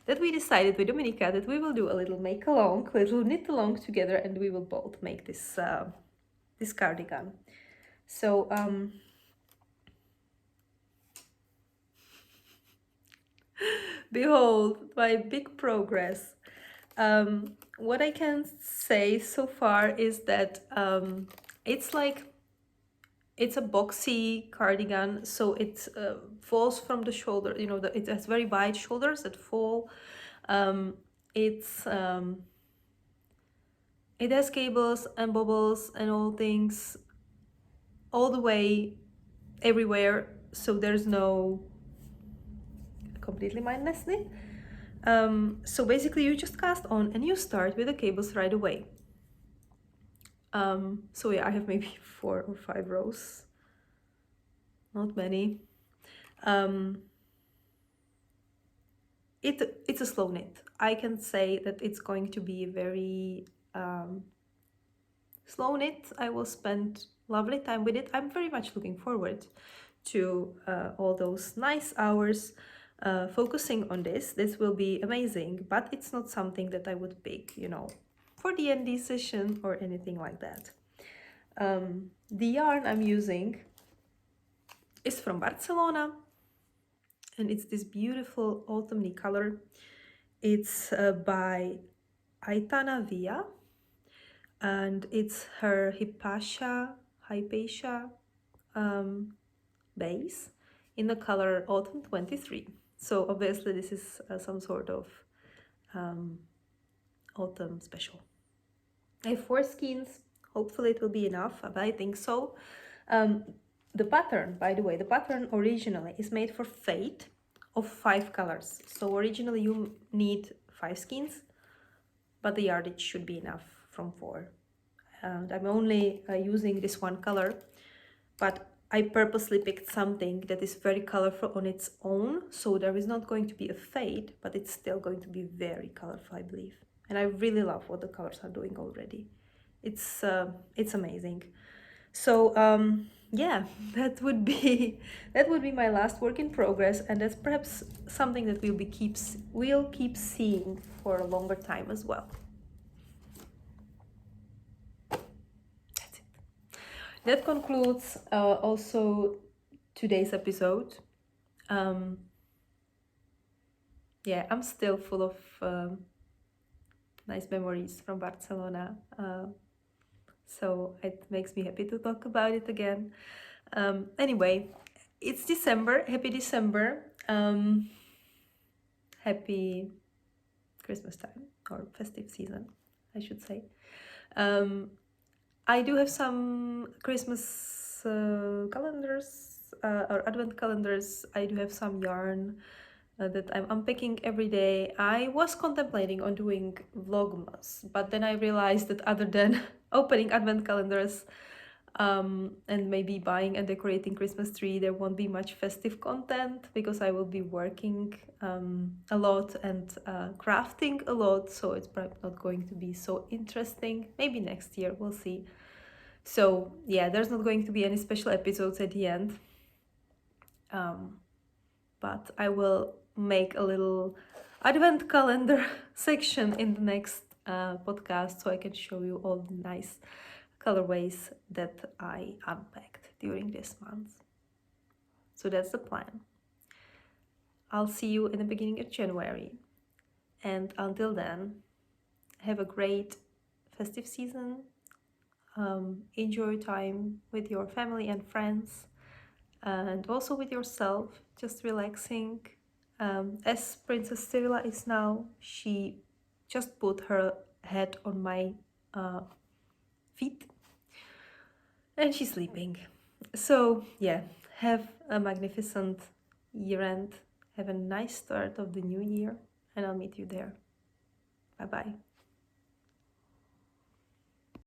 that we decided with Dominika that we will do a little make-along, little knit-along together, and we will both make this, this cardigan. So, behold my big progress. What I can say so far is that it's a boxy cardigan, so it falls from the shoulder, you know, it has very wide shoulders that fall. It has cables and bobbles and all things all the way everywhere, so there's no completely mindless knit. So basically you just cast on and you start with the cables right away. So yeah, I have maybe 4 or 5 rows, not many. It's a slow knit. I can say that it's going to be a very slow knit. I will spend lovely time with it. I'm very much looking forward to all those nice hours focusing on this. This will be amazing, but it's not something that I would pick, you know, for the ND session or anything like that. The yarn I'm using is from Barcelona, and it's this beautiful autumny color. It's by Aitana Villa, and it's her Hypatia base in the color Autumn 23. So obviously this is some sort of autumn special. I have 4 skeins. Hopefully it will be enough, but I think so. The pattern, by the way, the pattern originally is made for fade of 5 colors. So originally you need 5 skeins, but the yardage should be enough from 4. And I'm only using this one color, but I purposely picked something that is very colorful on its own, so there is not going to be a fade, but it's still going to be very colorful, I believe. And I really love what the colors are doing already. It's amazing. So yeah, that would be my last work in progress, and that's perhaps something that we'll keep seeing for a longer time as well. That's it. That concludes also today's episode. Yeah, I'm still full of nice memories from Barcelona. So it makes me happy to talk about it again. Anyway, it's December. Happy December. Happy Christmas time, or festive season, I should say. I do have some Christmas calendars or advent calendars. I do have some yarn that I'm unpacking every day. I was contemplating on doing Vlogmas, but then I realized that other than opening advent calendars and maybe buying and decorating Christmas tree, there won't be much festive content because I will be working a lot and crafting a lot, so it's probably not going to be so interesting. Maybe next year, we'll see. So yeah, there's not going to be any special episodes at the end. But I will make a little advent calendar section in the next podcast, so I can show you all the nice colorways that I unpacked during this month. So that's the plan. I'll see you in the beginning of January, and until then, have a great festive season. Enjoy time with your family and friends, and also with yourself, just relaxing. As Princess Cyrilla is now, she just put her head on my feet and she's sleeping. So yeah, have a magnificent year end, have a nice start of the new year, and I'll meet you there. Bye bye.